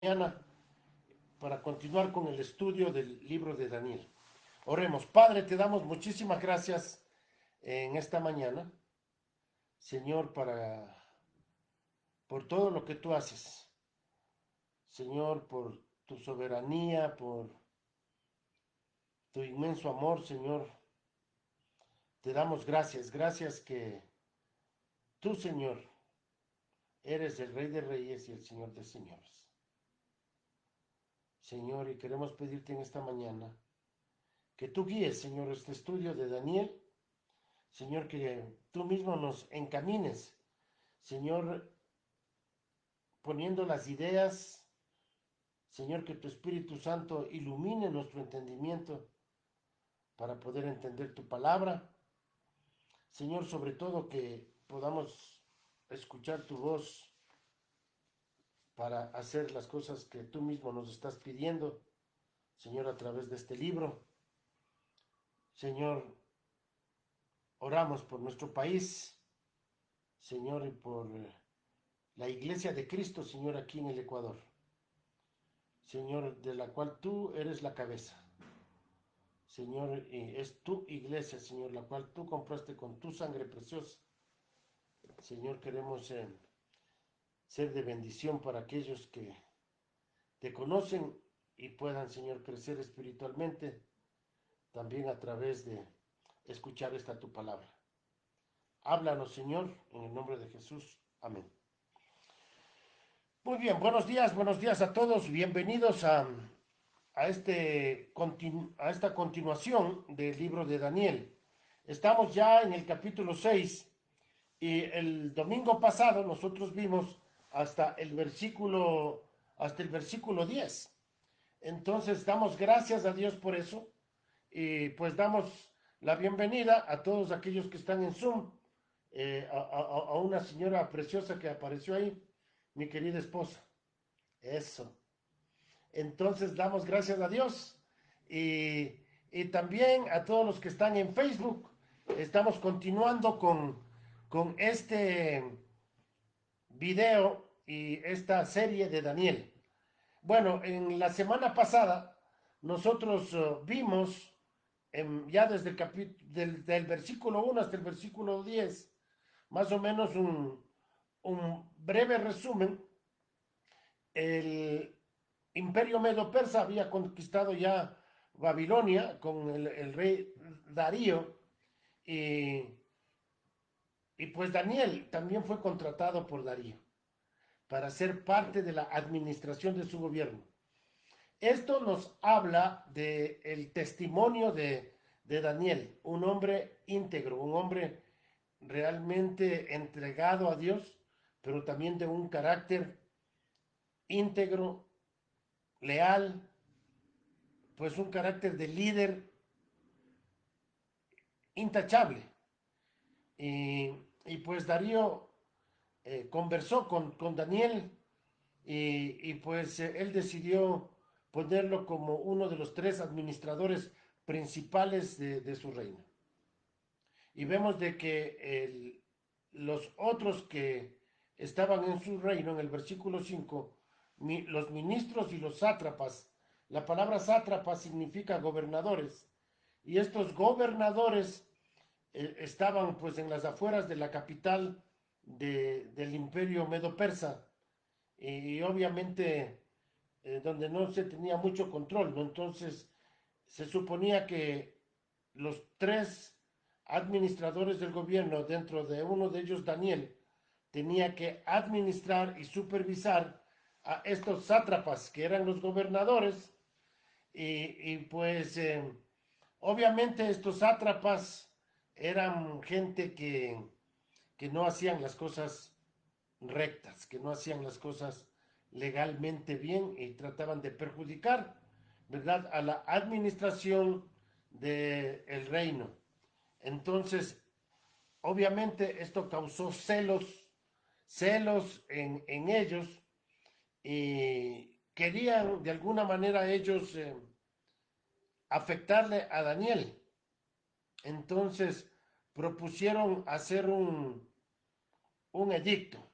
Mañana para continuar con el estudio del libro de Daniel. Oremos. Padre, te damos muchísimas gracias en esta mañana, Señor, por todo lo que tú haces. Señor, por tu soberanía, por tu inmenso amor, Señor. Te damos gracias. Gracias que tú, Señor, eres el Rey de Reyes y el Señor de Señores. Señor, y queremos pedirte en esta mañana que tú guíes, Señor, este estudio de Daniel. Señor, que tú mismo nos encamines, Señor, poniendo las ideas, Señor, que tu Espíritu Santo ilumine nuestro entendimiento para poder entender tu palabra. Señor, sobre todo que podamos escuchar tu voz para hacer las cosas que tú mismo nos estás pidiendo, Señor, a través de este libro. Señor, oramos por nuestro país, Señor, y por la Iglesia de Cristo, Señor, aquí en el Ecuador. Señor, de la cual tú eres la cabeza. Señor, es tu iglesia, Señor, la cual tú compraste con tu sangre preciosa. Señor, queremos ser de bendición para aquellos que te conocen y puedan, Señor, crecer espiritualmente, también a través de escuchar esta tu palabra. Háblanos, Señor, en el nombre de Jesús. Amén. Muy bien, buenos días a todos. Bienvenidos a esta continuación del libro de Daniel. Estamos ya en el capítulo 6 y el domingo pasado nosotros vimos hasta el versículo 10. Entonces damos gracias a Dios por eso y pues damos la bienvenida a todos aquellos que están en Zoom, a una señora preciosa que apareció ahí, mi querida esposa. Eso. Entonces damos gracias a Dios y también a todos los que están en Facebook. Estamos continuando con este video y esta serie de Daniel. Bueno, en la semana pasada nosotros vimos ya desde del versículo 1 hasta el versículo 10, más o menos un breve resumen. El imperio medo-persa había conquistado ya Babilonia con el rey Darío y, y pues Daniel también fue contratado por Darío para ser parte de la administración de su gobierno. Esto nos habla del testimonio de Daniel, un hombre íntegro, un hombre realmente entregado a Dios, pero también de un carácter íntegro, leal, pues un carácter de líder intachable. Y pues Darío conversó con Daniel pues él decidió ponerlo como uno de los tres administradores principales de su reino. Y vemos de que los otros que estaban en su reino, en el versículo 5, los ministros y los sátrapas, la palabra sátrapa significa gobernadores, y estos gobernadores estaban pues en las afueras de la capital del imperio medo-persa, y obviamente donde no se tenía mucho control, ¿no? Entonces se suponía que los tres administradores del gobierno, dentro de uno de ellos Daniel, tenía que administrar y supervisar a estos sátrapas que eran los gobernadores pues obviamente estos sátrapas eran gente que no hacían las cosas rectas, que no hacían las cosas legalmente bien y trataban de perjudicar, ¿verdad?, a la administración del reino. Entonces, obviamente esto causó celos en ellos y querían de alguna manera ellos afectarle a Daniel. Entonces propusieron hacer un edicto.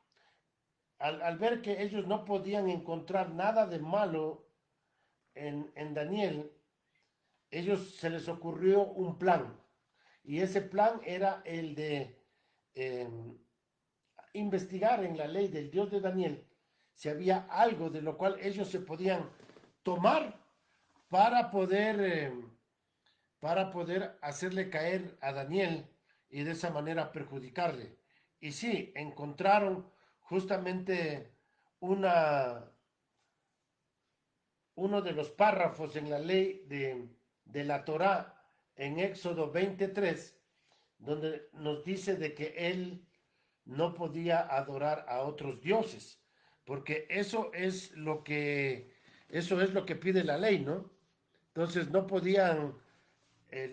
al ver que ellos no podían encontrar nada de malo en Daniel, ellos se les ocurrió un plan. Y ese plan era el de eh, investigar en la ley del Dios de Daniel si había algo de lo cual ellos se podían tomar para poder, para poder hacerle caer a Daniel y de esa manera perjudicarle. Y sí, encontraron justamente una, uno de los párrafos en la ley de la Torá en Éxodo 23, donde nos dice de que él no podía adorar a otros dioses, porque eso es lo que pide la ley, ¿no? Entonces no podían,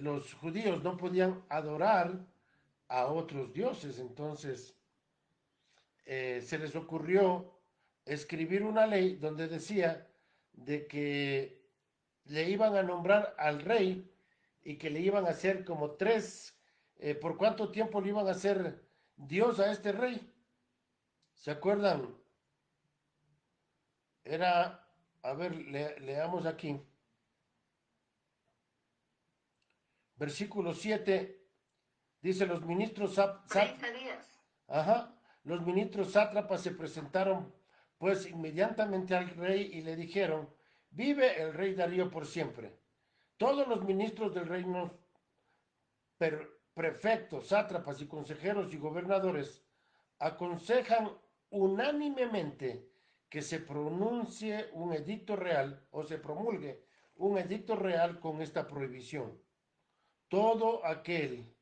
los judíos no podían adorar a otros dioses, entonces se les ocurrió escribir una ley donde decía de que le iban a nombrar al rey y que le iban a hacer como tres, ¿por cuánto tiempo le iban a hacer Dios a este rey? ¿Se acuerdan? Era, a ver, leamos aquí. Versículo 7 dice, los ministros 30 días. Ajá, los ministros sátrapas se presentaron pues inmediatamente al rey y le dijeron, vive el rey Darío por siempre. Todos los ministros del reino, prefectos, sátrapas y consejeros y gobernadores aconsejan unánimemente que se pronuncie un edicto real o se promulgue un edicto real con esta prohibición. Todo aquel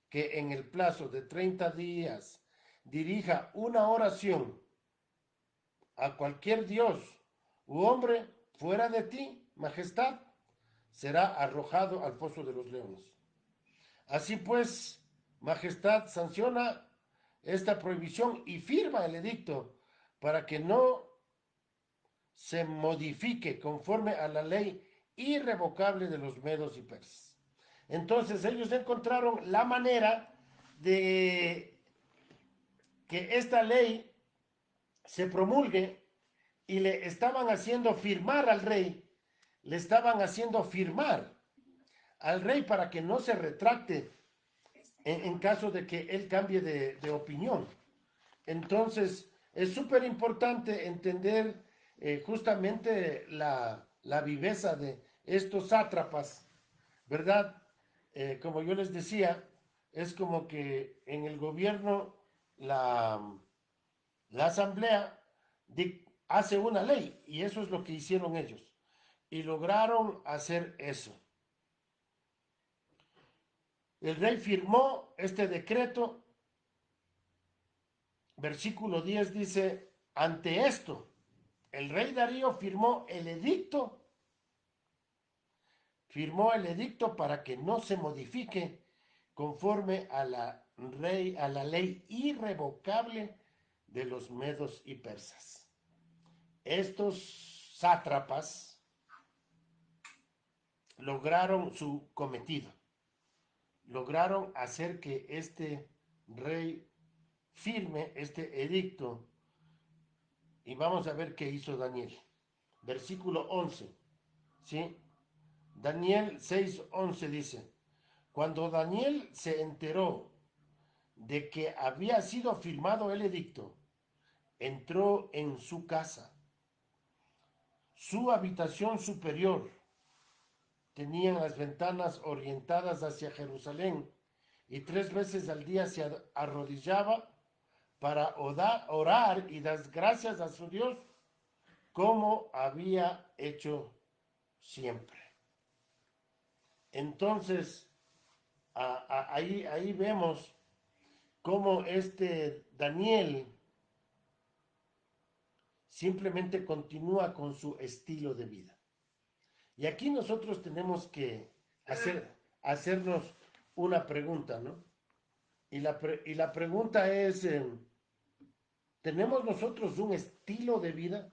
que en el plazo de 30 días dirija una oración a cualquier dios u hombre fuera de ti, majestad, será arrojado al foso de los leones. Así pues, majestad sanciona esta prohibición y firma el edicto para que no se modifique conforme a la ley irrevocable de los medos y persas. Entonces ellos encontraron la manera de que esta ley se promulgue y le estaban haciendo firmar al rey, le estaban haciendo firmar al rey para que no se retracte en caso de que él cambie de opinión. Entonces, es súper importante entender justamente la viveza de estos sátrapas, ¿verdad? Como yo les decía, es como que en el gobierno la, la asamblea hace una ley y eso es lo que hicieron ellos. Y lograron hacer eso. El rey firmó este decreto. Versículo 10 dice, ante esto, el rey Darío firmó el edicto para que no se modifique conforme a a la ley irrevocable de los medos y persas. Estos sátrapas lograron su cometido, lograron hacer que este rey firme este edicto. Y vamos a ver qué hizo Daniel. Versículo 11. ¿Sí? Daniel 6:11 dice, cuando Daniel se enteró de que había sido firmado el edicto, entró en su casa. Su habitación superior tenía las ventanas orientadas hacia Jerusalén y 3 veces al día se arrodillaba para orar y dar gracias a su Dios como había hecho siempre. Entonces, ahí vemos cómo este Daniel simplemente continúa con su estilo de vida. Y aquí nosotros tenemos que hacernos una pregunta, ¿no? Y la pregunta es, ¿tenemos nosotros un estilo de vida?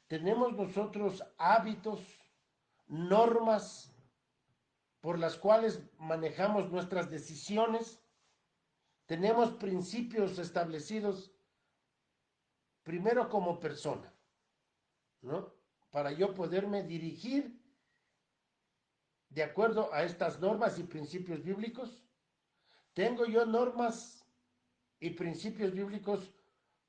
¿Tenemos nosotros hábitos, normas por las cuales manejamos nuestras decisiones? ¿Tenemos principios establecidos primero como persona, ¿no? Para yo poderme dirigir de acuerdo a estas normas y principios bíblicos. Tengo yo normas y principios bíblicos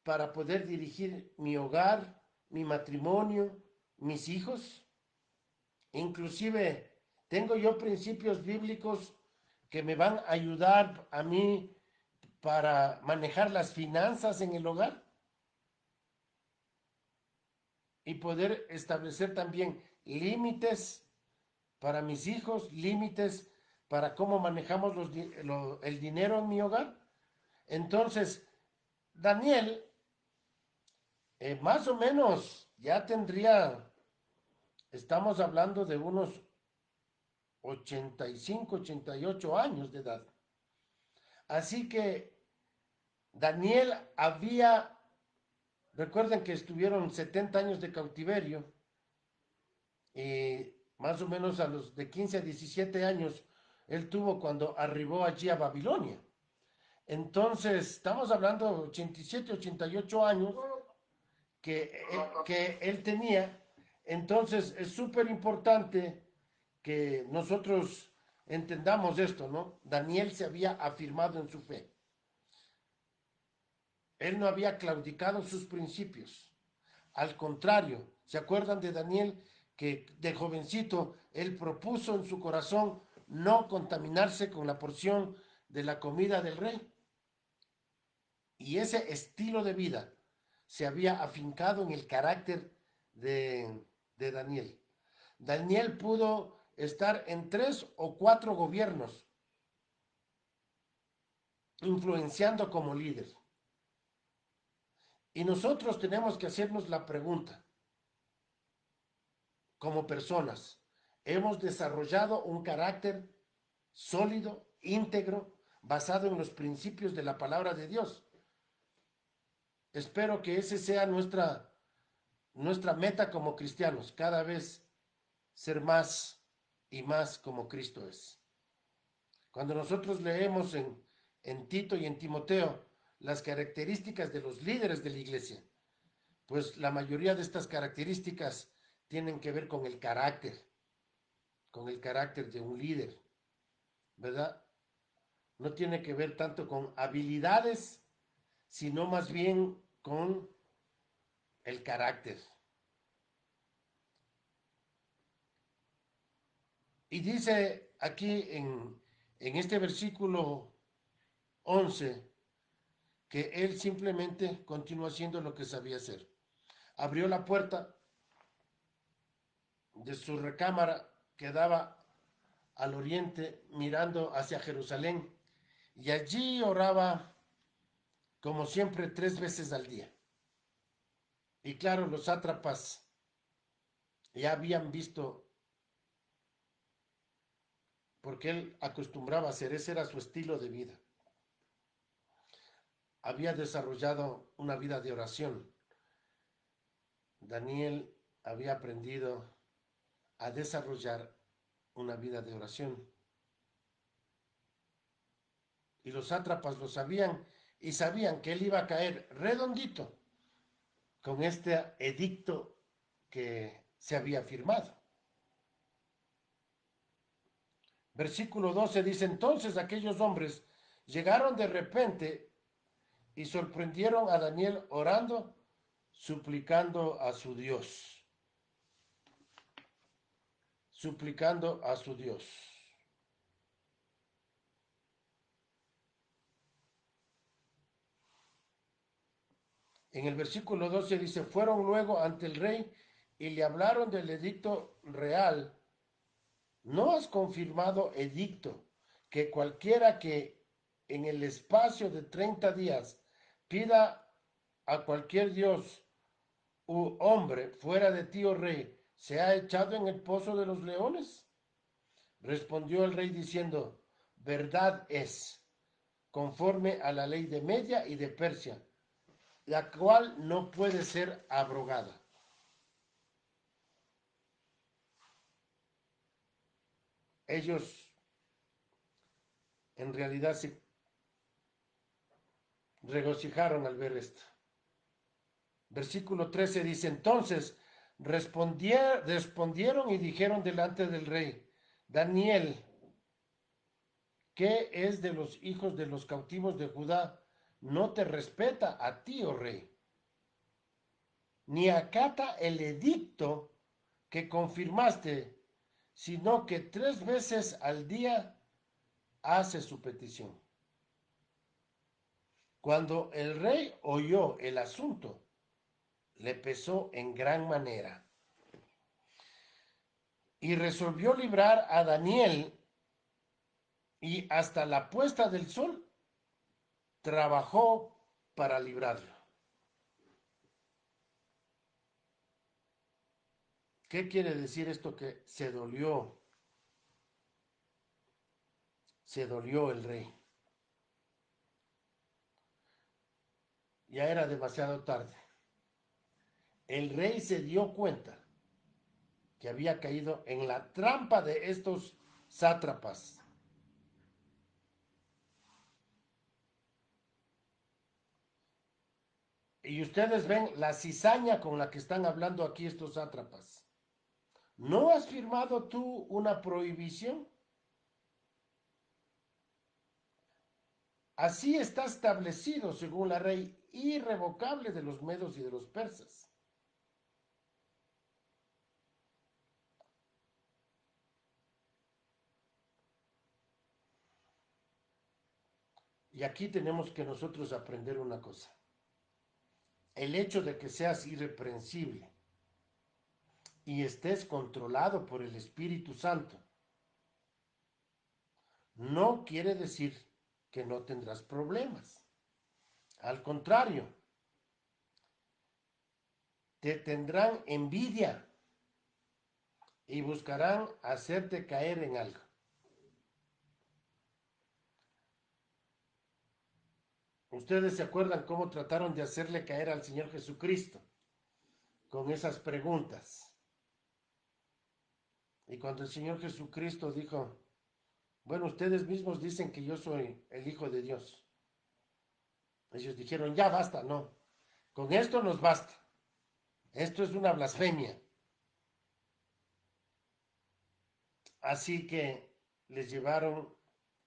para poder dirigir mi hogar, mi matrimonio, mis hijos. Inclusive tengo yo principios bíblicos que me van a ayudar a mí para manejar las finanzas en el hogar y poder establecer también límites para mis hijos, límites para cómo manejamos el dinero en mi hogar. Entonces, Daniel, más o menos ya tendría, estamos hablando de unos 85, 88 años de edad. Así que Daniel había, recuerden que estuvieron 70 años de cautiverio, y más o menos a los de 15 a 17 años él tuvo cuando arribó allí a Babilonia. Entonces, estamos hablando de 87, 88 años que él tenía. Entonces, es súper importante que nosotros entendamos esto, ¿no? Daniel se había afirmado en su fe. Él no había claudicado sus principios. Al contrario, ¿se acuerdan de Daniel que de jovencito él propuso en su corazón no contaminarse con la porción de la comida del rey? Y ese estilo de vida se había afincado en el carácter de Daniel. Daniel pudo estar en 3 o 4 gobiernos, influenciando como líder. Y nosotros tenemos que hacernos la pregunta, como personas, ¿hemos desarrollado un carácter sólido, íntegro, basado en los principios de la palabra de Dios? Espero que ese sea nuestra meta como cristianos, cada vez ser más y más como Cristo es. Cuando nosotros leemos en Tito y en Timoteo las características de los líderes de la iglesia, pues la mayoría de estas características tienen que ver con el carácter de un líder, ¿verdad? No tiene que ver tanto con habilidades, sino más bien con el carácter. Y dice aquí en este versículo 11 que él simplemente continuó haciendo lo que sabía hacer. Abrió la puerta de su recámara que daba al oriente mirando hacia Jerusalén y allí oraba como siempre 3 veces al día. Y claro, los sátrapas ya habían visto, porque él acostumbraba a hacer, ese era su estilo de vida. Había desarrollado una vida de oración. Daniel había aprendido a desarrollar una vida de oración. Y los sátrapas lo sabían y sabían que él iba a caer redondito con este edicto que se había firmado. Versículo 12 dice, entonces aquellos hombres llegaron de repente y sorprendieron a Daniel orando, suplicando a su Dios, suplicando a su Dios. En el versículo 12 dice, fueron luego ante el rey y le hablaron del edicto real. ¿No has confirmado, edicto, que cualquiera que en el espacio de 30 días pida a cualquier dios u hombre fuera de ti, oh rey, sea echado en el pozo de los leones? Respondió el rey diciendo, verdad es, conforme a la ley de Media y de Persia, la cual no puede ser abrogada. Ellos en realidad se regocijaron al ver esto. Versículo 13 dice, entonces respondieron y dijeron delante del rey, Daniel, ¿qué es de los hijos de los cautivos de Judá? No te respeta a ti, oh rey, ni acata el edicto que confirmaste, sino que 3 veces al día hace su petición. Cuando el rey oyó el asunto, le pesó en gran manera y resolvió librar a Daniel y hasta la puesta del sol trabajó para librarlo. ¿Qué quiere decir esto? Que se dolió el rey. Ya era demasiado tarde. El rey se dio cuenta que había caído en la trampa de estos sátrapas. Y ustedes ven la cizaña con la que están hablando aquí estos sátrapas. ¿No has firmado tú una prohibición? Así está establecido según la ley irrevocable de los medos y de los persas. Y aquí tenemos que nosotros aprender una cosa. El hecho de que seas irreprensible y estés controlado por el Espíritu Santo no quiere decir que no tendrás problemas. Al contrario, te tendrán envidia y buscarán hacerte caer en algo. Ustedes se acuerdan cómo trataron de hacerle caer al Señor Jesucristo con esas preguntas. Y cuando el Señor Jesucristo dijo, bueno, ustedes mismos dicen que yo soy el Hijo de Dios. Ellos dijeron, ya basta, no. Con esto nos basta. Esto es una blasfemia. Así que les llevaron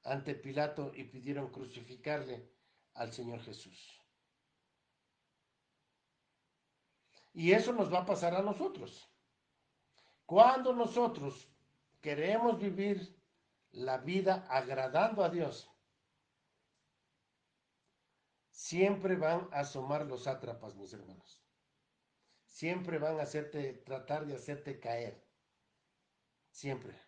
ante Pilato y pidieron crucificarle al Señor Jesús. Y eso nos va a pasar a nosotros. Cuando nosotros queremos vivir la vida agradando a Dios, siempre van a asomar los sátrapas, mis hermanos. Siempre van a tratar de hacerte caer. Siempre.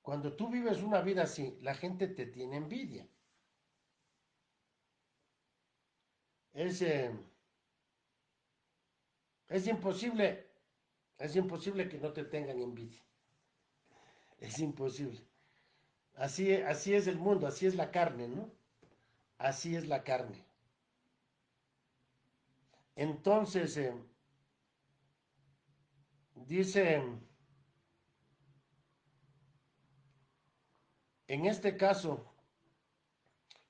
Cuando tú vives una vida así, la gente te tiene envidia. Es, eh, es imposible, es imposible que no te tengan envidia. Es imposible. Así es el mundo, así es la carne, ¿no? Así es la carne. Entonces, dice, en este caso,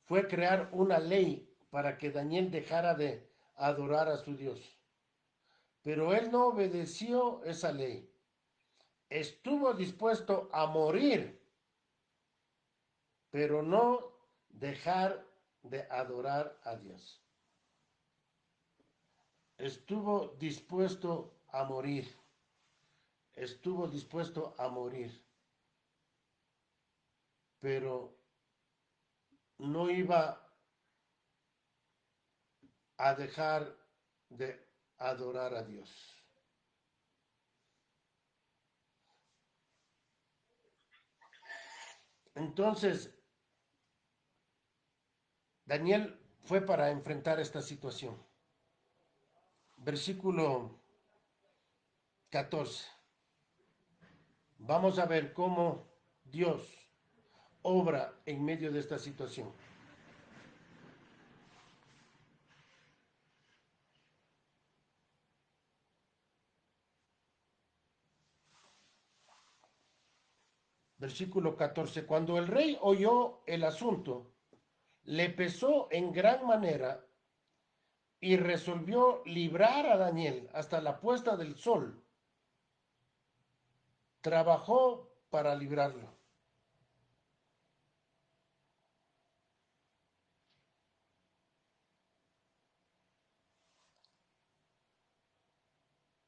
fue crear una ley para que Daniel dejara de adorar a su Dios. Pero él no obedeció esa ley. Estuvo dispuesto a morir, pero no dejar de adorar a Dios. Estuvo dispuesto a morir. Estuvo dispuesto a morir, pero no iba a dejar de adorar a Dios. Entonces, Daniel fue para enfrentar esta situación. Versículo 14. Vamos a ver cómo Dios obra en medio de esta situación. Versículo 14. Cuando el rey oyó el asunto, le pesó en gran manera y resolvió librar a Daniel hasta la puesta del sol. Trabajó para librarlo.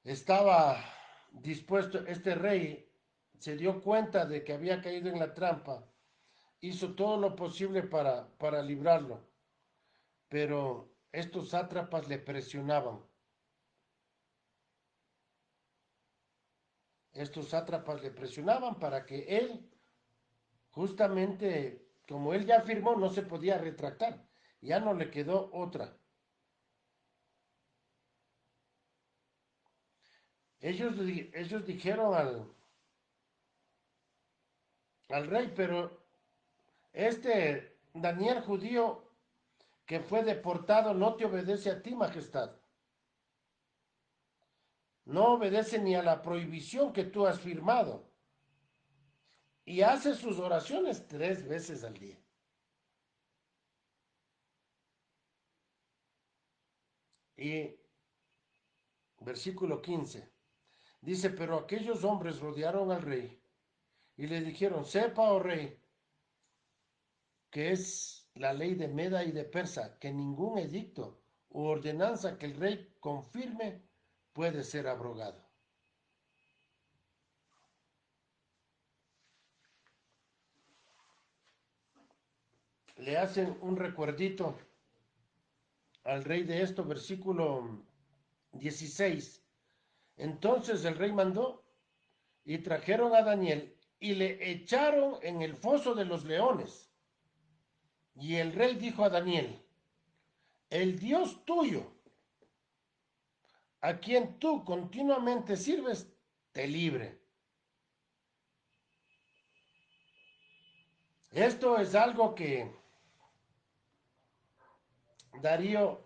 Estaba dispuesto, este rey se dio cuenta de que había caído en la trampa, hizo todo lo posible para librarlo, pero estos sátrapas le presionaban. Estos sátrapas le presionaban para que él, justamente como él ya firmó, no se podía retractar. Ya no le quedó otra. Ellos dijeron al rey, pero este Daniel judío que fue deportado no te obedece a ti, majestad. No obedece ni a la prohibición que tú has firmado. Y hace sus oraciones 3 veces al día. Y versículo 15 dice, pero aquellos hombres rodearon al rey y le dijeron, sepa, oh rey, que es la ley de Meda y de Persa, que ningún edicto u ordenanza que el rey confirme puede ser abrogado. Le hacen un recuerdito al rey de esto, versículo 16. Entonces el rey mandó y trajeron a Daniel y le echaron en el foso de los leones. Y el rey dijo a Daniel, el Dios tuyo, a quien tú continuamente sirves, te libre. Esto es algo que Darío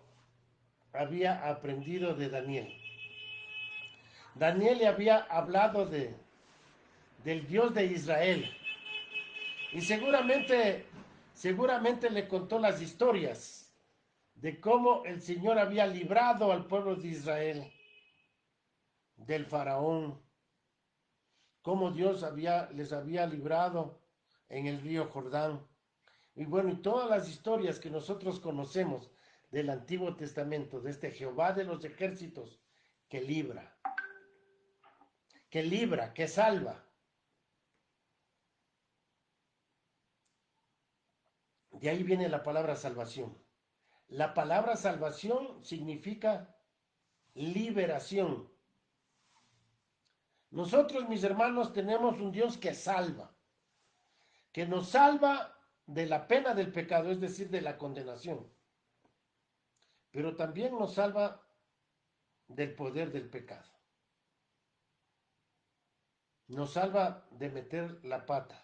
había aprendido de Daniel. Daniel le había hablado del Dios de Israel y seguramente le contó las historias de cómo el Señor había librado al pueblo de Israel del faraón, cómo Dios les había librado en el río Jordán. Y bueno, y todas las historias que nosotros conocemos del Antiguo Testamento, de este Jehová de los ejércitos, que libra, que salva. De ahí viene la palabra salvación. La palabra salvación significa liberación. Nosotros, mis hermanos, tenemos un Dios que nos salva de la pena del pecado, es decir, de la condenación, pero también nos salva del poder del pecado. Nos salva de meter la pata.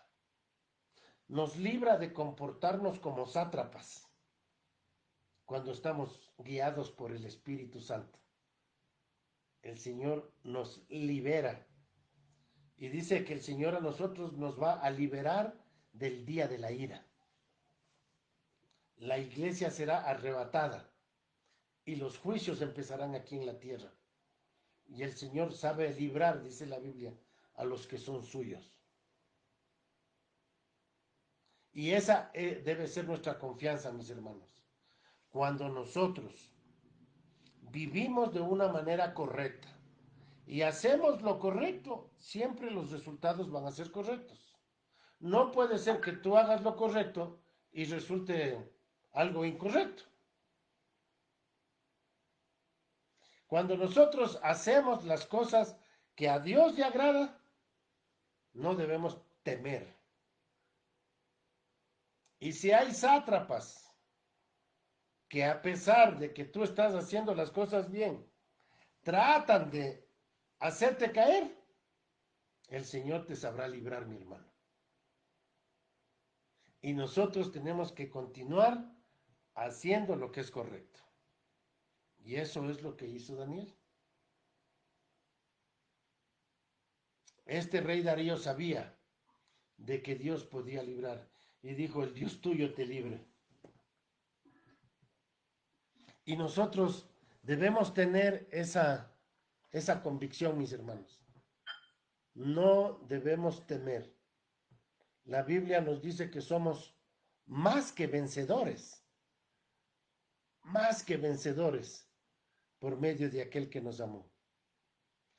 Nos libra de comportarnos como sátrapas cuando estamos guiados por el Espíritu Santo. El Señor nos libera y dice que el Señor a nosotros nos va a liberar del día de la ira. La iglesia será arrebatada y los juicios empezarán aquí en la tierra. Y el Señor sabe librar, dice la Biblia, a los que son suyos. Y esa debe ser nuestra confianza, mis hermanos. Cuando nosotros vivimos de una manera correcta y hacemos lo correcto, siempre los resultados van a ser correctos. No puede ser que tú hagas lo correcto y resulte algo incorrecto. Cuando nosotros hacemos las cosas que a Dios le agrada, no debemos temer. Y si hay sátrapas que a pesar de que tú estás haciendo las cosas bien, tratan de hacerte caer, el Señor te sabrá librar, mi hermano. Y nosotros tenemos que continuar haciendo lo que es correcto. Y eso es lo que hizo Daniel. Este rey Darío sabía de que Dios podía librar y dijo, el Dios tuyo te libre. Y nosotros debemos tener esa convicción, mis hermanos. No debemos temer. La Biblia nos dice que somos más que vencedores por medio de aquel que nos amó.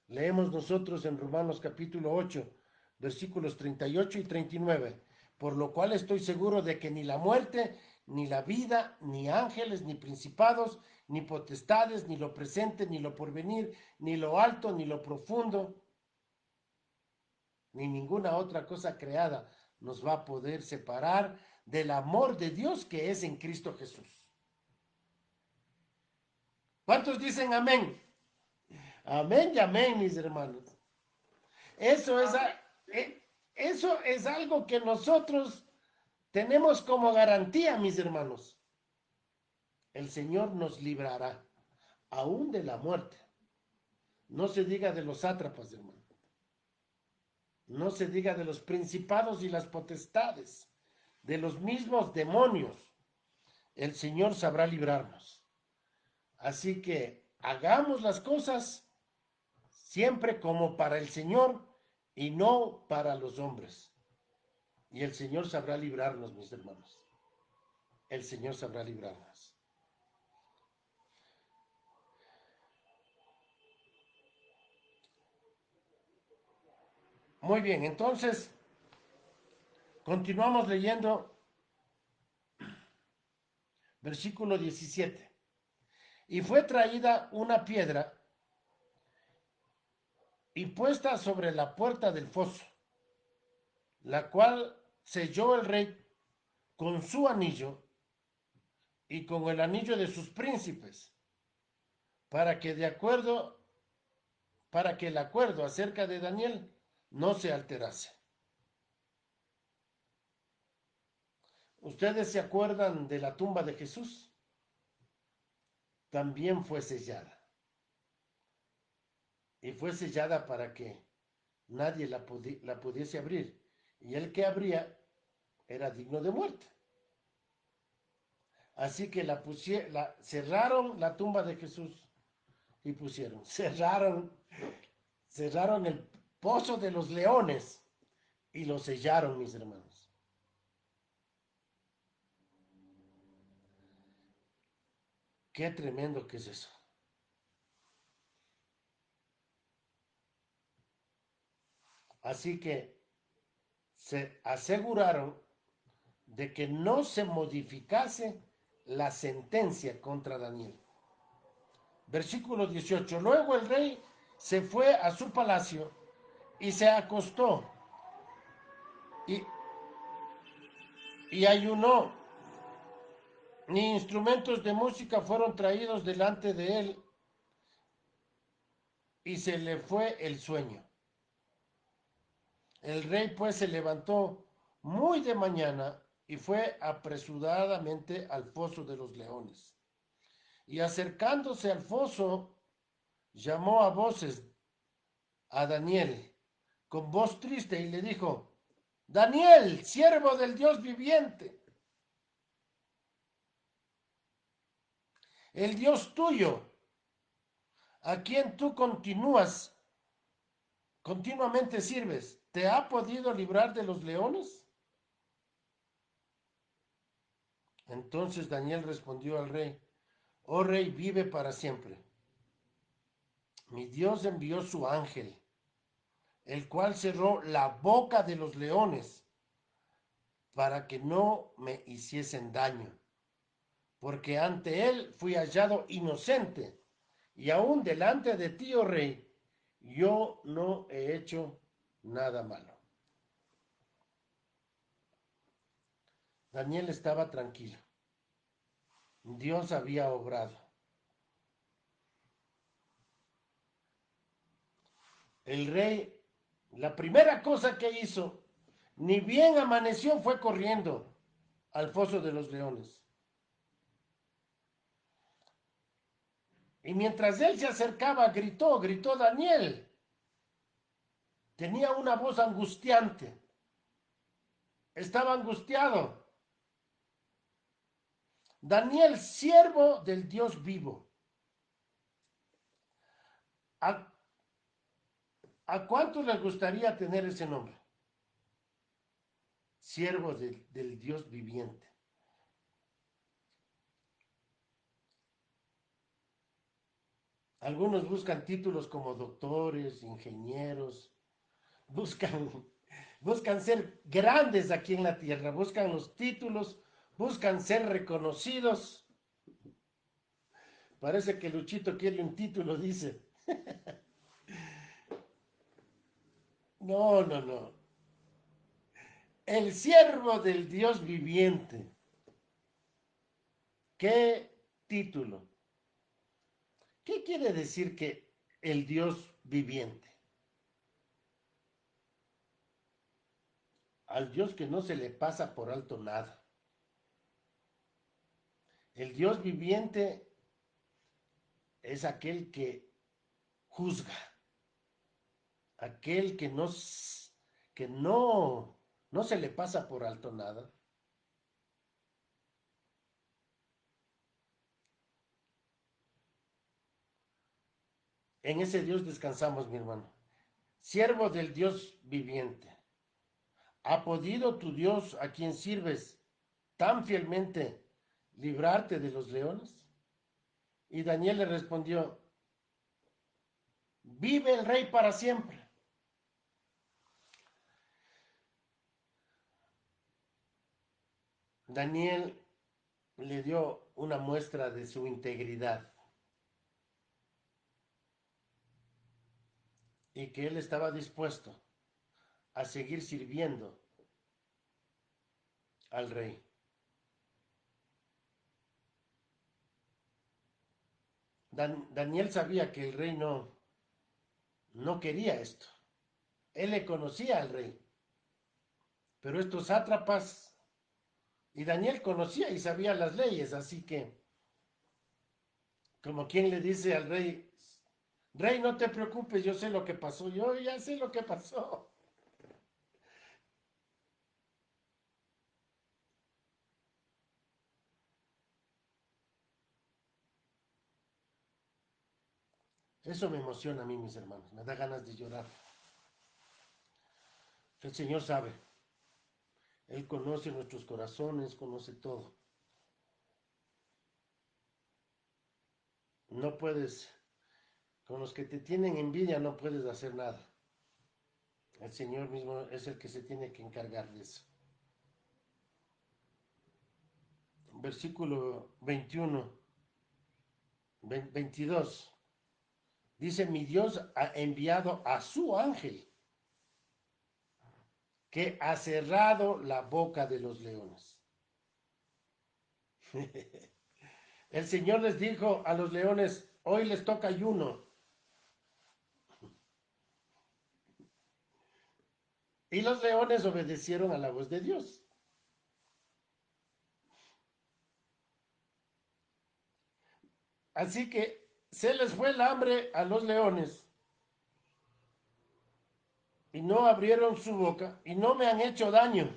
Leemos nosotros en Romanos capítulo 8, versículos 38 y 39, por lo cual estoy seguro de que ni la muerte, ni la vida, ni ángeles, ni principados, ni potestades, ni lo presente, ni lo porvenir, ni lo alto, ni lo profundo, ni ninguna otra cosa creada nos va a poder separar del amor de Dios que es en Cristo Jesús. ¿Cuántos dicen amén? Amén y amén, mis hermanos. Eso es, eso es algo que nosotros tenemos como garantía, mis hermanos. El Señor nos librará aún de la muerte. No se diga de los sátrapas, hermano. No se diga de los principados y las potestades, de los mismos demonios. El Señor sabrá librarnos. Así que hagamos las cosas siempre como para el Señor y no para los hombres. Y el Señor sabrá librarnos, mis hermanos. El Señor sabrá librarnos. Muy bien, entonces continuamos leyendo versículo 17. Y fue traída una piedra y puesta sobre la puerta del foso, la cual selló el rey con su anillo y con el anillo de sus príncipes, para que el acuerdo acerca de Daniel no se alterase. ¿Ustedes se acuerdan de la tumba de Jesús? También fue sellada. Y fue sellada para que nadie la pudiese abrir. Y el que abría era digno de muerte. Así que cerraron la tumba de Jesús y cerraron el pozo de los leones y lo sellaron, mis hermanos. Qué tremendo que es eso. Así que se aseguraron de que no se modificase la sentencia contra Daniel. Versículo 18. Luego el rey se fue a su palacio y se acostó y, y ayunó. Ni instrumentos de música fueron traídos delante de él y se le fue el sueño. El rey pues se levantó muy de mañana y fue apresuradamente al foso de los leones. Y acercándose al foso, llamó a voces a Daniel con voz triste y le dijo: Daniel, siervo del Dios viviente, el Dios tuyo, a quien tú continuamente sirves, ¿te ha podido librar de los leones? Entonces Daniel respondió al rey: Oh rey, vive para siempre. Mi Dios envió su ángel, el cual cerró la boca de los leones para que no me hiciesen daño, porque ante él fui hallado inocente, y aún delante de ti, oh rey, yo no he hecho nada malo. Daniel estaba tranquilo. Dios había obrado. El rey, la primera cosa que hizo, ni bien amaneció, fue corriendo al foso de los leones. Y mientras él se acercaba, gritó Daniel. Tenía una voz angustiante. Estaba angustiado. Daniel, siervo del Dios vivo. ¿A, a cuántos les gustaría tener ese nombre? Siervo del Dios viviente. Algunos buscan títulos como doctores, ingenieros, buscan, buscan ser grandes aquí en la tierra, buscan los títulos, buscan ser reconocidos. Parece que Luchito quiere un título, dice. No, no, no. El siervo del Dios viviente. ¿Qué título? ¿Qué quiere decir que el Dios viviente? Al Dios que no se le pasa por alto nada. El Dios viviente es aquel que juzga, aquel que no se le pasa por alto nada. En ese Dios descansamos, mi hermano. Siervo del Dios viviente. ¿Ha podido tu Dios, a quien sirves tan fielmente, librarte de los leones? Y Daniel le respondió, vive el rey para siempre. Daniel le dio una muestra de su integridad y que él estaba dispuesto a seguir sirviendo al rey. Daniel sabía que el rey no quería esto. Él le conocía al rey, pero estos sátrapas, y Daniel conocía y sabía las leyes, así que, como quien le dice al rey, rey, no te preocupes, yo sé lo que pasó, yo ya sé lo que pasó. Eso me emociona a mí, mis hermanos, me da ganas de llorar. El Señor sabe, Él conoce nuestros corazones, conoce todo. No puedes, con los que te tienen envidia no puedes hacer nada. El Señor mismo es el que se tiene que encargar de eso. Versículo 21, 22. Dice, mi Dios ha enviado a su ángel que ha cerrado la boca de los leones. El Señor les dijo a los leones, hoy les toca ayuno. Y los leones obedecieron a la voz de Dios. Así que se les fue el hambre a los leones y no abrieron su boca y no me han hecho daño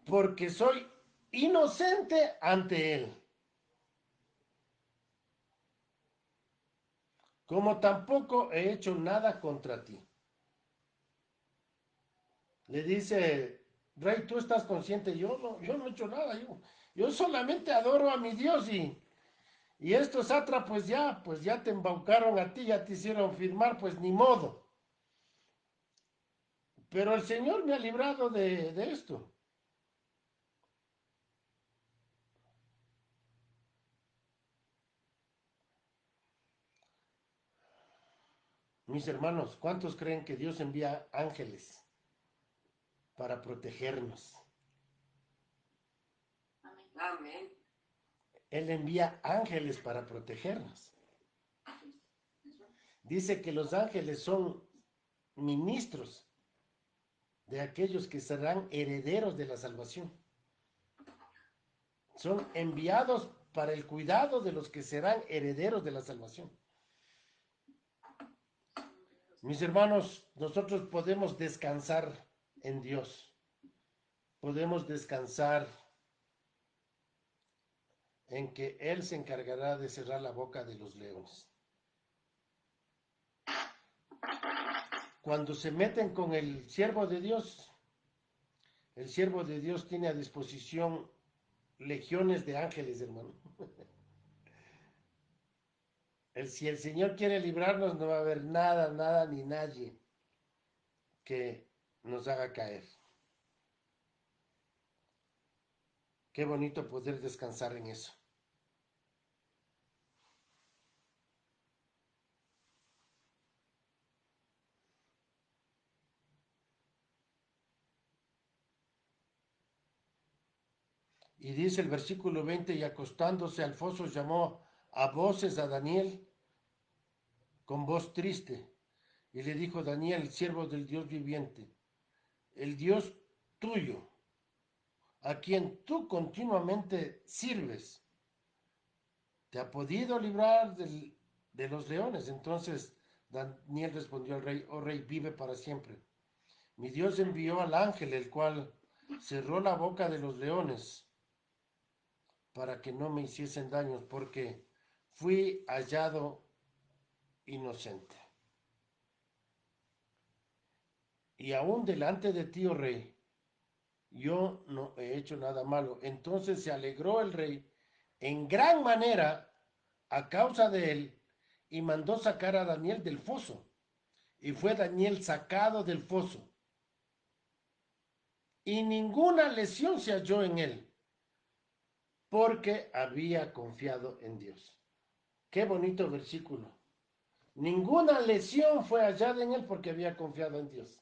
porque soy inocente ante él. Como tampoco he hecho nada contra ti. Le dice, rey, tú estás consciente, yo no he hecho nada, yo solamente adoro a mi Dios y estos sátrapos pues ya te embaucaron a ti, ya te hicieron firmar, pues ni modo. Pero el Señor me ha librado de esto. Mis hermanos, ¿cuántos creen que Dios envía ángeles para protegernos? Amén. Él envía ángeles para protegernos. Dice que los ángeles son ministros de aquellos que serán herederos de la salvación. Son enviados para el cuidado de los que serán herederos de la salvación. Mis hermanos, nosotros podemos descansar en Dios, podemos descansar en que Él se encargará de cerrar la boca de los leones. Cuando se meten con el siervo de Dios tiene a disposición legiones de ángeles, hermano. Si el Señor quiere librarnos, no va a haber nada, nada ni nadie que nos haga caer. Qué bonito poder descansar en eso. Y dice el versículo 20, y acostándose al foso llamó a voces a Daniel con voz triste. Y le dijo: Daniel, siervo del Dios viviente, el Dios tuyo, a quien tú continuamente sirves, ¿te ha podido librar de los leones? Entonces Daniel respondió al rey: oh rey, vive para siempre. Mi Dios envió al ángel, el cual cerró la boca de los leones para que no me hiciesen daños, porque fui hallado inocente. Y aún delante de ti, oh rey, yo no he hecho nada malo. Entonces se alegró el rey en gran manera a causa de él, y mandó sacar a Daniel del foso. Y fue Daniel sacado del foso, y ninguna lesión se halló en él, porque había confiado en Dios. Qué bonito versículo. Ninguna lesión fue hallada en él porque había confiado en Dios.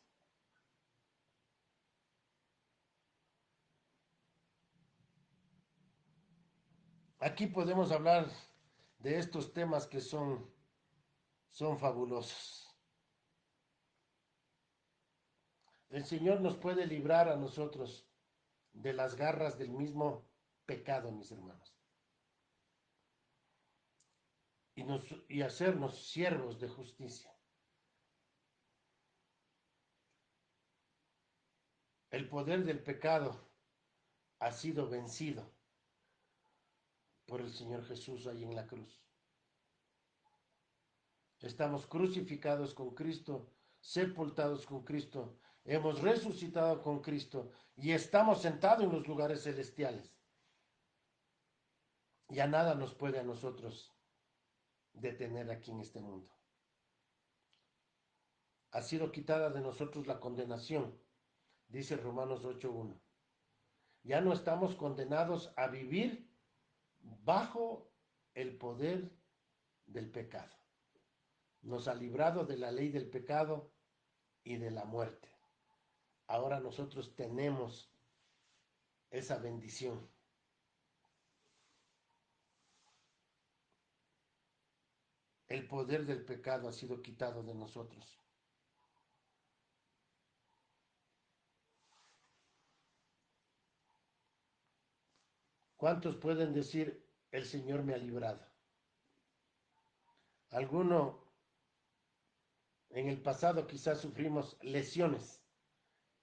Aquí podemos hablar de estos temas que son fabulosos. El Señor nos puede librar a nosotros de las garras del mismo pecado, mis hermanos, y hacernos siervos de justicia. El poder del pecado ha sido vencido por el Señor Jesús ahí en la cruz. Estamos crucificados con Cristo, sepultados con Cristo, hemos resucitado con Cristo y estamos sentados en los lugares celestiales. Ya nada nos puede a nosotros detener aquí en este mundo. Ha sido quitada de nosotros la condenación, dice Romanos 8:1. Ya no estamos condenados a vivir bajo el poder del pecado. Nos ha librado de la ley del pecado y de la muerte. Ahora nosotros tenemos esa bendición. El poder del pecado ha sido quitado de nosotros. ¿Cuántos pueden decir: el Señor me ha librado? Alguno en el pasado quizás sufrimos lesiones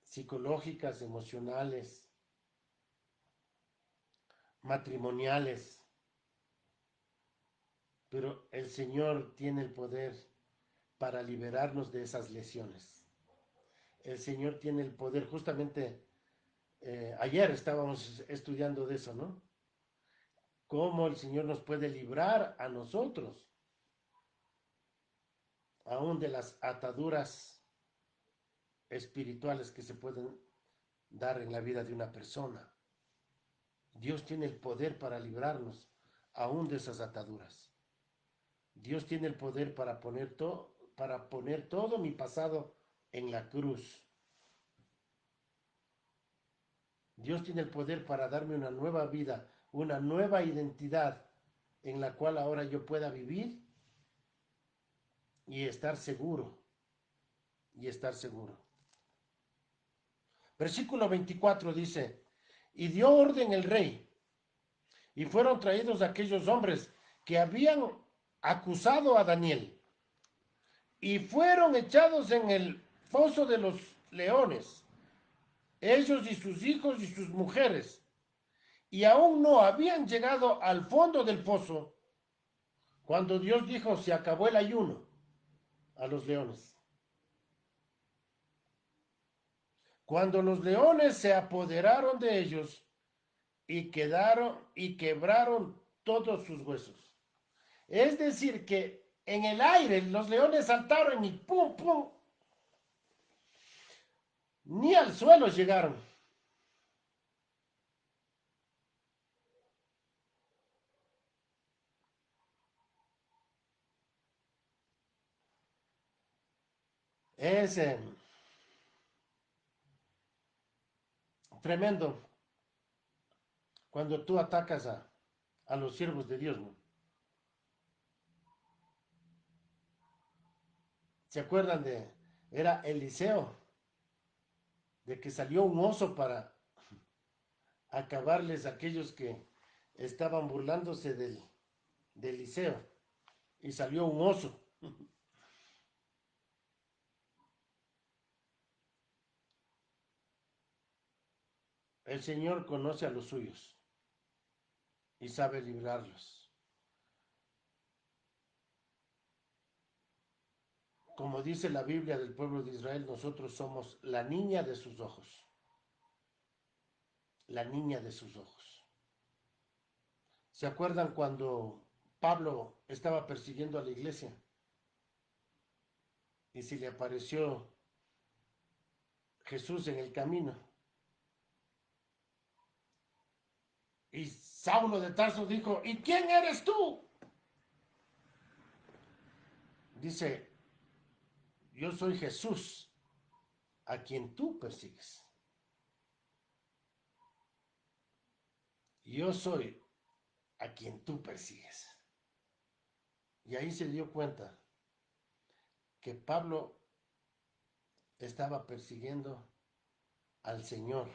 psicológicas, emocionales, matrimoniales, pero el Señor tiene el poder para liberarnos de esas lesiones. El Señor tiene el poder, justamente ayer estábamos estudiando de eso, ¿no? Cómo el Señor nos puede librar a nosotros, aún de las ataduras espirituales que se pueden dar en la vida de una persona. Dios tiene el poder para librarnos aún de esas ataduras. Dios tiene el poder para poner todo mi pasado en la cruz. Dios tiene el poder para darme una nueva vida, una nueva identidad en la cual ahora yo pueda vivir y estar seguro. Y estar seguro. Versículo 24 dice: y dio orden el rey, y fueron traídos aquellos hombres que habían acusado a Daniel, y fueron echados en el foso de los leones. ellos y sus hijos y sus mujeres, y aún no habían llegado al fondo del pozo cuando Dios dijo, se acabó el ayuno a los leones. Cuando los leones se apoderaron de ellos y quebraron todos sus huesos. Es decir, que en el aire los leones saltaron y pum, pum, ni al suelo llegaron. Es tremendo cuando tú atacas a los siervos de Dios, ¿no? ¿Se acuerdan de, era Eliseo, de que salió un oso para acabarles a aquellos que estaban burlándose de Eliseo? Y salió un oso. El Señor conoce a los suyos y sabe librarlos. Como dice la Biblia del pueblo de Israel, nosotros somos la niña de sus ojos. La niña de sus ojos. ¿Se acuerdan cuando Pablo estaba persiguiendo a la iglesia y se le apareció Jesús en el camino? Y Saulo de Tarso dijo, ¿y quién eres tú? Dice, yo soy Jesús, a quien tú persigues. Yo soy a quien tú persigues. Y ahí se dio cuenta que Pablo estaba persiguiendo al Señor,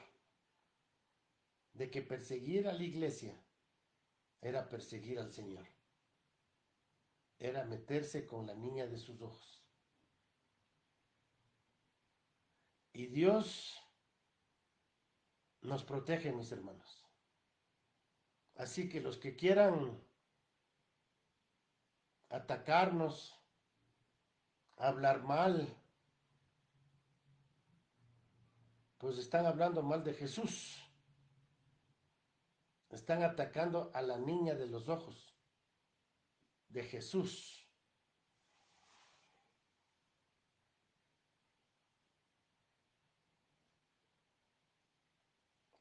de que perseguir a la iglesia era perseguir al Señor, era meterse con la niña de sus ojos. Y Dios nos protege, mis hermanos. Así que los que quieran atacarnos, hablar mal, pues están hablando mal de Jesús. Están atacando a la niña de los ojos, de Jesús.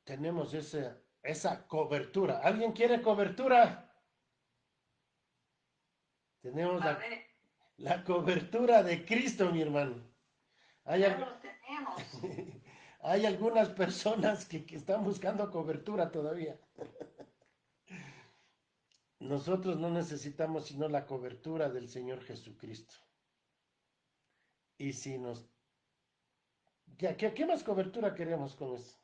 Tenemos esa cobertura. ¿Alguien quiere cobertura? Tenemos la cobertura de Cristo, mi hermano. Hay, hay algunas personas que están buscando cobertura todavía. Nosotros no necesitamos sino la cobertura del Señor Jesucristo. Y si nos... ¿Qué más cobertura queremos con eso?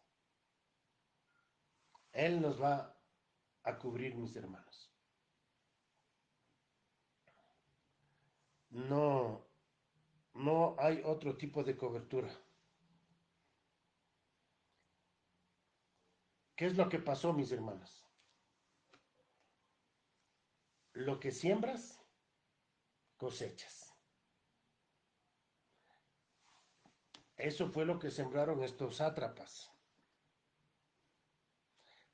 Él nos va a cubrir, mis hermanos. No, no hay otro tipo de cobertura. ¿Qué es lo que pasó, mis hermanos? Lo que siembras, cosechas. Eso fue lo que sembraron estos sátrapas.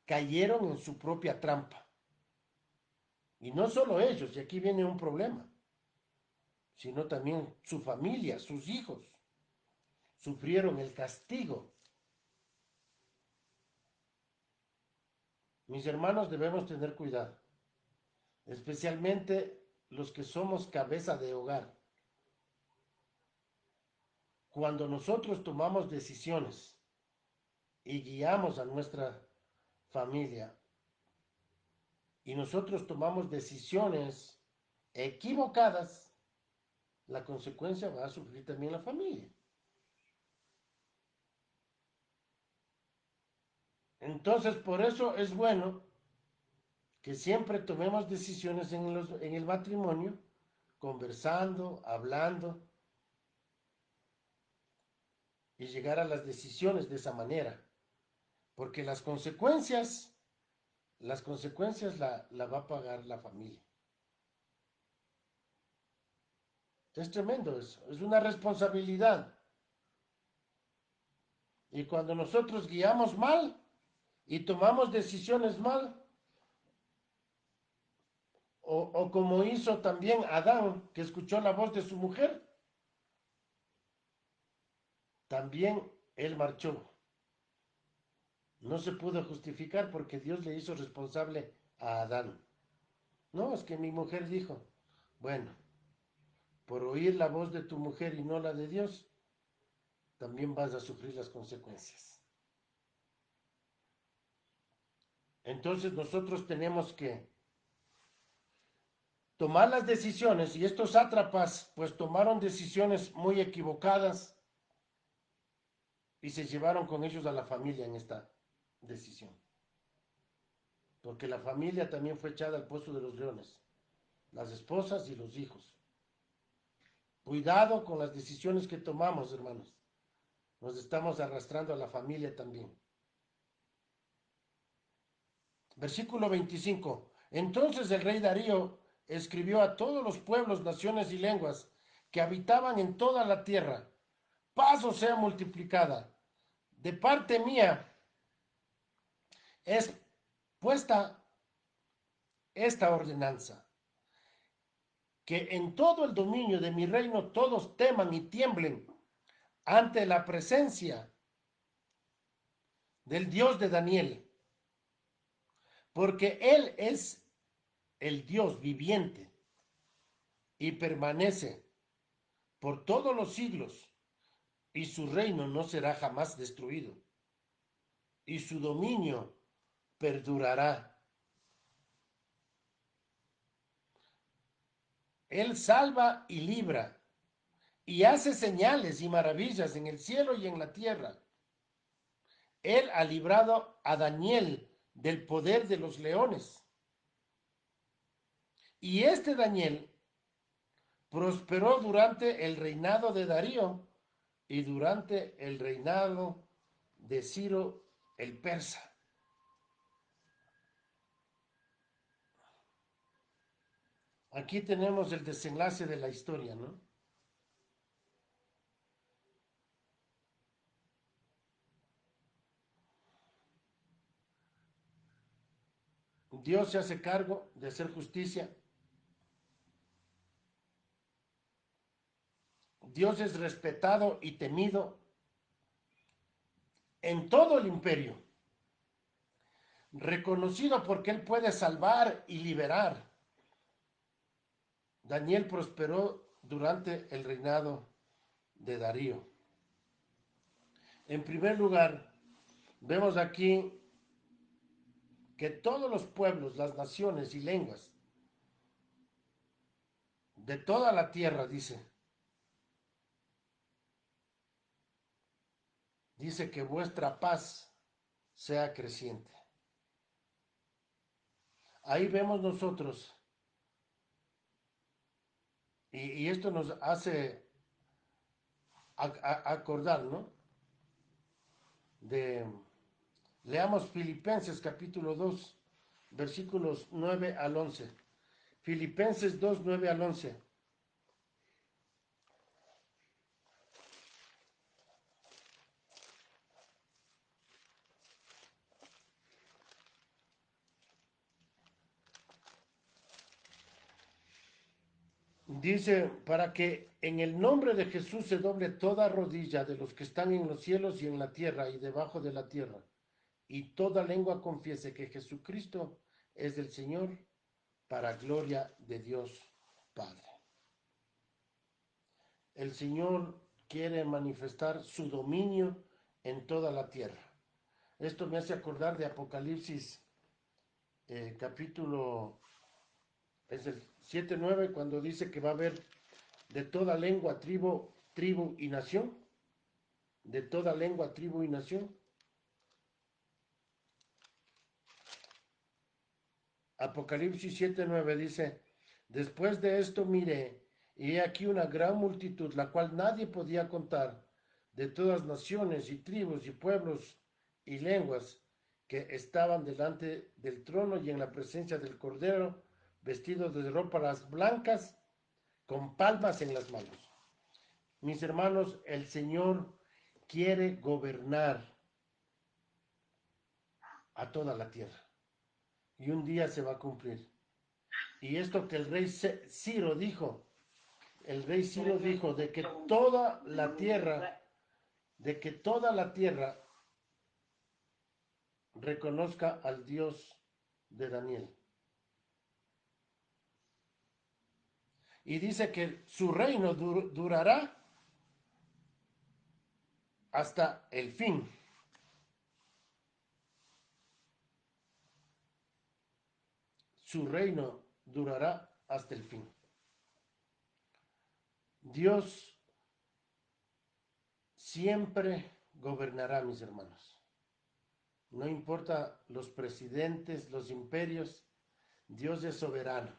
Cayeron en su propia trampa. Y no solo ellos, y aquí viene un problema, sino también su familia, sus hijos, sufrieron el castigo. Mis hermanos, debemos tener cuidado, especialmente los que somos cabeza de hogar. Cuando nosotros tomamos decisiones y guiamos a nuestra familia y nosotros tomamos decisiones equivocadas, la consecuencia va a sufrir también la familia. Entonces, por eso es bueno que siempre tomemos decisiones en el matrimonio, conversando, hablando, y llegar a las decisiones de esa manera, porque las consecuencias la va a pagar la familia. Es tremendo eso, es una responsabilidad. Y cuando nosotros guiamos mal y tomamos decisiones mal, o como hizo también Adán, que escuchó la voz de su mujer, también él marchó. No se pudo justificar porque Dios le hizo responsable a Adán. No, es que mi mujer dijo, bueno, por oír la voz de tu mujer y no la de Dios, también vas a sufrir las consecuencias. Entonces nosotros tenemos que tomar las decisiones, y estos sátrapas pues tomaron decisiones muy equivocadas y se llevaron con ellos a la familia en esta decisión. Porque la familia también fue echada al pozo de los leones, las esposas y los hijos. Cuidado con las decisiones que tomamos, hermanos. Nos estamos arrastrando a la familia también. Versículo 25. Entonces el rey Darío escribió a todos los pueblos, naciones y lenguas que habitaban en toda la tierra: paz os sea multiplicada. De parte mía es puesta esta ordenanza, que en todo el dominio de mi reino todos teman y tiemblen ante la presencia del Dios de Daniel, porque Él es el Dios viviente y permanece por todos los siglos, y su reino no será jamás destruido, y su dominio perdurará. Él salva y libra, y hace señales y maravillas en el cielo y en la tierra. Él ha librado a Daniel del poder de los leones. Y este Daniel prosperó durante el reinado de Darío y durante el reinado de Ciro el persa. Aquí tenemos el desenlace de la historia, ¿no? Dios se hace cargo de hacer justicia. Dios es respetado y temido en todo el imperio, reconocido porque Él puede salvar y liberar. Daniel prosperó durante el reinado de Darío. En primer lugar, vemos aquí que todos los pueblos, las naciones y lenguas de toda la tierra, dice que vuestra paz sea creciente. Ahí vemos nosotros, y esto nos hace acordar, ¿no? Leamos Filipenses capítulo 2, versículos 9 al 11. Filipenses 2, 9 al 11. Dice, para que en el nombre de Jesús se doble toda rodilla de los que están en los cielos y en la tierra y debajo de la tierra, y toda lengua confiese que Jesucristo es el Señor, para gloria de Dios Padre. El Señor quiere manifestar su dominio en toda la tierra. Esto me hace acordar de Apocalipsis capítulo, es el 7-9, cuando dice que va a haber de toda lengua, tribu y nación. De toda lengua, tribu y nación. Apocalipsis 7:9 dice, después de esto miré, y he aquí una gran multitud, la cual nadie podía contar, de todas naciones y tribus y pueblos y lenguas que estaban delante del trono y en la presencia del Cordero, vestidos de ropas blancas, con palmas en las manos. Mis hermanos, el Señor quiere gobernar a toda la tierra. Y un día se va a cumplir. Y esto que el rey Ciro dijo, el rey Ciro dijo de que toda la tierra reconozca al Dios de Daniel. Y dice que su reino durará hasta el fin. Su reino durará hasta el fin. Dios siempre gobernará, mis hermanos. No importa los presidentes, los imperios, Dios es soberano.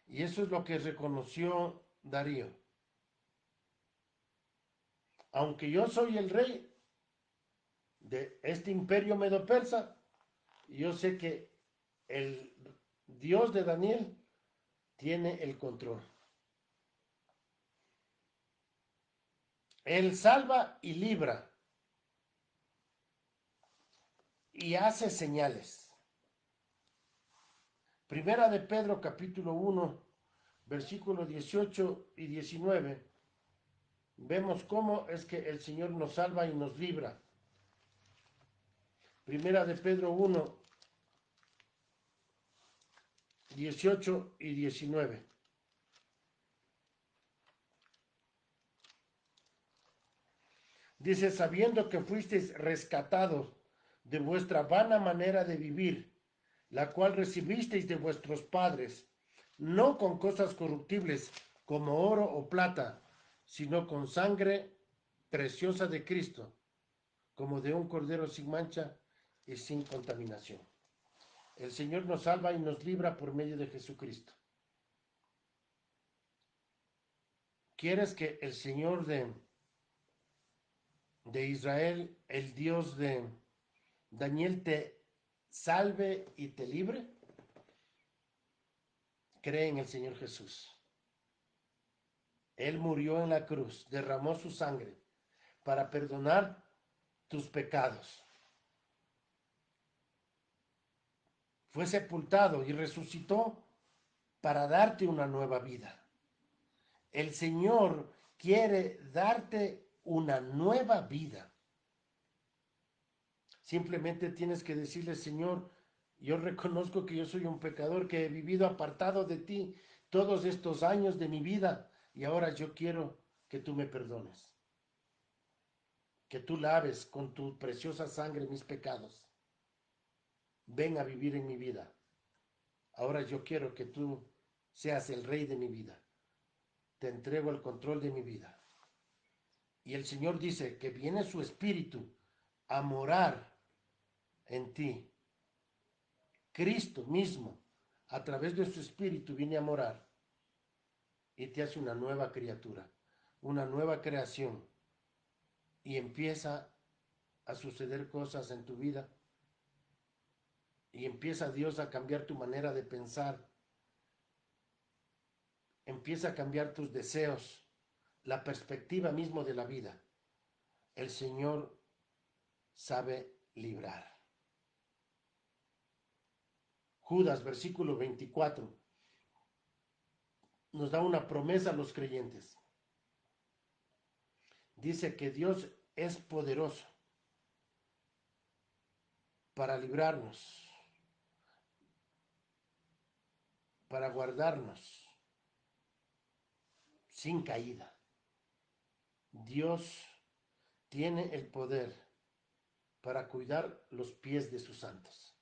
Y eso es lo que reconoció Darío. Aunque yo soy el rey de este imperio medo-persa, yo sé que el Dios de Daniel tiene el control. Él salva y libra y hace señales. Primera de Pedro capítulo 1, versículos 18 y 19. Vemos cómo es que el Señor nos salva y nos libra. Primera de Pedro 1, 18 y 19. Dice, sabiendo que fuisteis rescatados de vuestra vana manera de vivir, la cual recibisteis de vuestros padres, no con cosas corruptibles como oro o plata, sino con sangre preciosa de Cristo, como de un cordero sin mancha y sin contaminación. El Señor nos salva y nos libra por medio de Jesucristo. ¿Quieres que el Señor de Israel, el Dios de Daniel, te salve y te libre? Cree en el Señor Jesús. Él murió en la cruz, derramó su sangre para perdonar tus pecados. Fue sepultado y resucitó para darte una nueva vida. El Señor quiere darte una nueva vida. Simplemente tienes que decirle, Señor, yo reconozco que yo soy un pecador, que he vivido apartado de ti todos estos años de mi vida y ahora yo quiero que tú me perdones. Que tú laves con tu preciosa sangre mis pecados. Ven a vivir en mi vida. Ahora yo quiero que tú seas el rey de mi vida. Te entrego el control de mi vida. Y el Señor dice que viene su espíritu a morar en ti. Cristo mismo, a través de su espíritu, viene a morar y te hace una nueva criatura, una nueva creación. Y empieza a suceder cosas en tu vida. Y empieza Dios a cambiar tu manera de pensar. Empieza a cambiar tus deseos, la perspectiva mismo de la vida. El Señor sabe librar. Judas, versículo 24, nos da una promesa a los creyentes. Dice que Dios es poderoso para librarnos, para guardarnos sin caída. Dios tiene el poder para cuidar los pies de sus santos.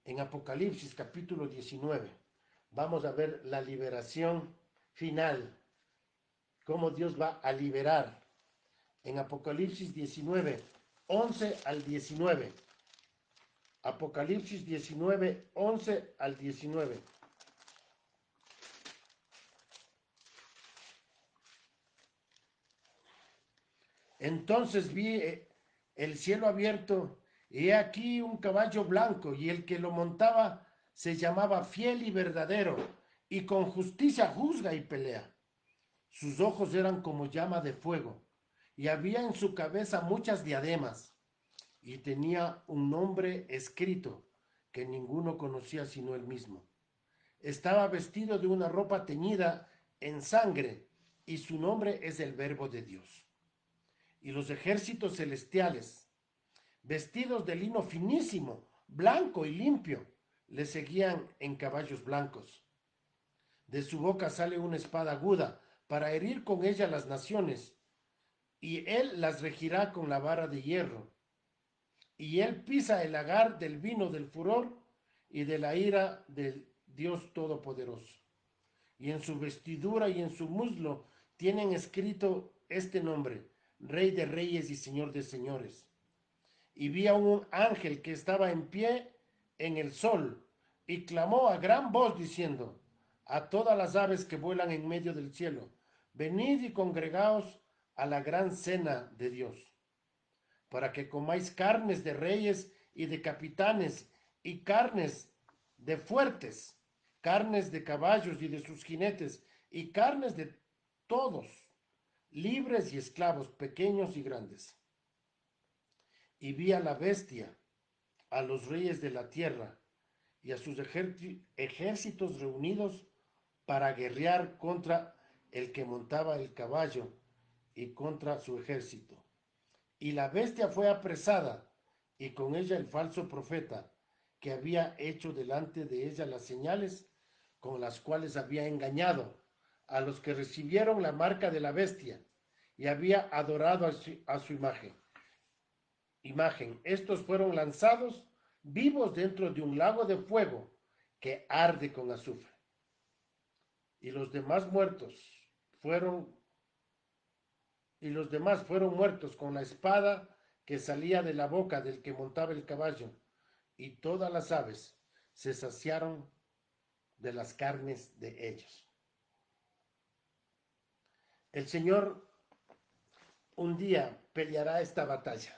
En Apocalipsis capítulo 19 vamos a ver la liberación final, cómo Dios va a liberar. En Apocalipsis 19, 11 al 19. Apocalipsis 19, 11 al 19. Entonces vi el cielo abierto y he aquí un caballo blanco y el que lo montaba se llamaba Fiel y Verdadero y con justicia juzga y pelea. Sus ojos eran como llama de fuego y había en su cabeza muchas diademas y tenía un nombre escrito que ninguno conocía sino él mismo. Estaba vestido de una ropa teñida en sangre y su nombre es el Verbo de Dios. Y los ejércitos celestiales, vestidos de lino finísimo, blanco y limpio, le seguían en caballos blancos. De su boca sale una espada aguda para herir con ella las naciones, y él las regirá con la vara de hierro. Y él pisa el lagar del vino del furor y de la ira del Dios Todopoderoso. Y en su vestidura y en su muslo tienen escrito este nombre: Rey de Reyes y Señor de Señores. Y vi a un ángel que estaba en pie en el sol y clamó a gran voz diciendo a todas las aves que vuelan en medio del cielo: venid y congregaos a la gran cena de Dios, para que comáis carnes de reyes y de capitanes y carnes de fuertes, carnes de caballos y de sus jinetes y carnes de todos, libres y esclavos, pequeños y grandes. Y vi a la bestia, a los reyes de la tierra y a sus ejércitos reunidos para guerrear contra el que montaba el caballo y contra su ejército. Y la bestia fue apresada, y con ella el falso profeta, que había hecho delante de ella las señales con las cuales había engañado a los que recibieron la marca de la bestia y había adorado a su imagen. Estos fueron lanzados vivos dentro de un lago de fuego que arde con azufre. Y los demás muertos fueron muertos con la espada que salía de la boca del que montaba el caballo, y todas las aves se saciaron de las carnes de ellos. El Señor un día peleará esta batalla,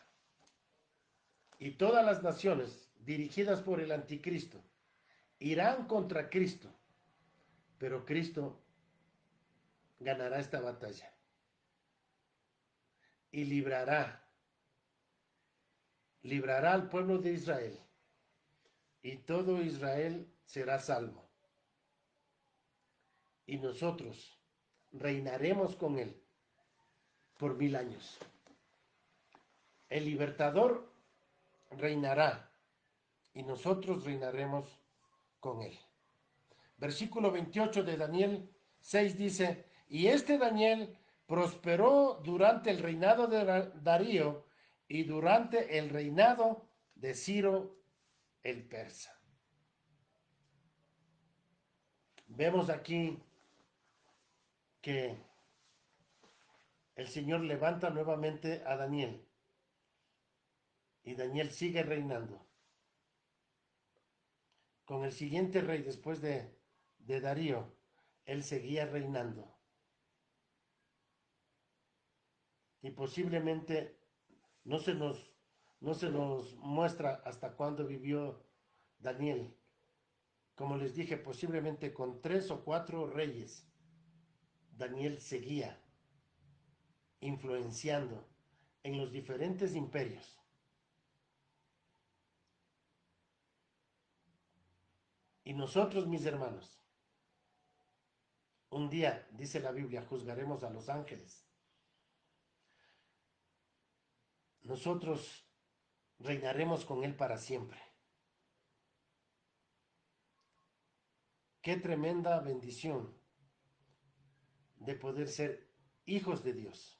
y todas las naciones dirigidas por el anticristo irán contra Cristo, pero Cristo ganará esta batalla y librará al pueblo de Israel, y todo Israel será salvo. Y nosotros reinaremos con él por 1000 años. El libertador reinará y nosotros reinaremos con él. Versículo 28 de Daniel 6 dice: y este Daniel prosperó durante el reinado de Darío y durante el reinado de Ciro el persa. Vemos aquí que el Señor levanta nuevamente a Daniel y Daniel sigue reinando. Con el siguiente rey después de Darío, él seguía reinando. Y posiblemente no se nos, no se nos muestra hasta cuándo vivió Daniel. Como les dije, posiblemente con 3 o 4 reyes, Daniel seguía influenciando en los diferentes imperios. Y nosotros, mis hermanos, un día, dice la Biblia, juzgaremos a los ángeles. Nosotros reinaremos con él para siempre. Qué tremenda bendición de poder ser hijos de Dios.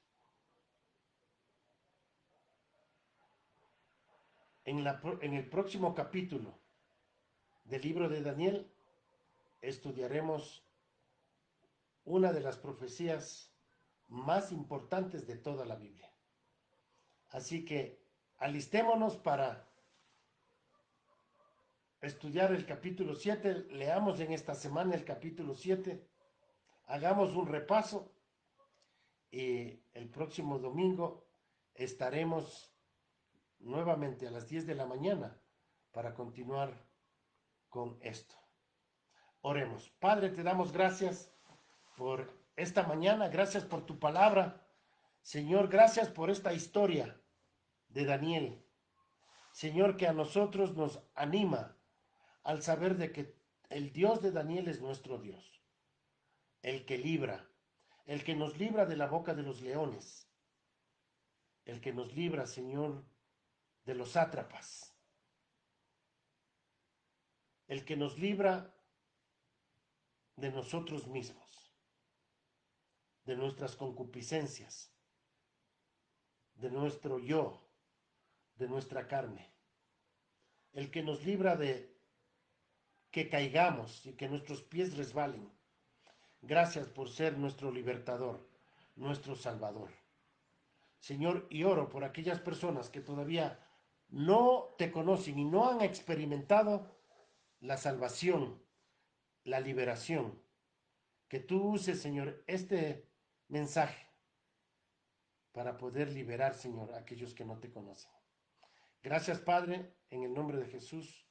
En el próximo capítulo del libro de Daniel estudiaremos una de las profecías más importantes de toda la Biblia. Así que alistémonos para estudiar el capítulo 7. Leamos en esta semana el capítulo 7. Hagamos un repaso y el próximo domingo estaremos nuevamente a las 10 de la mañana para continuar con esto. Oremos. Padre, te damos gracias por esta mañana, gracias por tu palabra. Señor, gracias por esta historia de Daniel. Señor, que a nosotros nos anima al saber de que el Dios de Daniel es nuestro Dios, el que libra, el que nos libra de la boca de los leones, el que nos libra, Señor, de los sátrapas, el que nos libra de nosotros mismos, de nuestras concupiscencias, de nuestro yo, de nuestra carne, el que nos libra de que caigamos y que nuestros pies resbalen. Gracias por ser nuestro libertador, nuestro salvador. Señor, y oro por aquellas personas que todavía no te conocen y no han experimentado la salvación, la liberación. Que tú uses, Señor, este mensaje para poder liberar, Señor, a aquellos que no te conocen. Gracias, Padre, en el nombre de Jesús.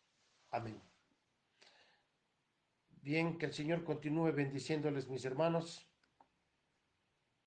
Amén. Bien, que el Señor continúe bendiciéndoles, mis hermanos.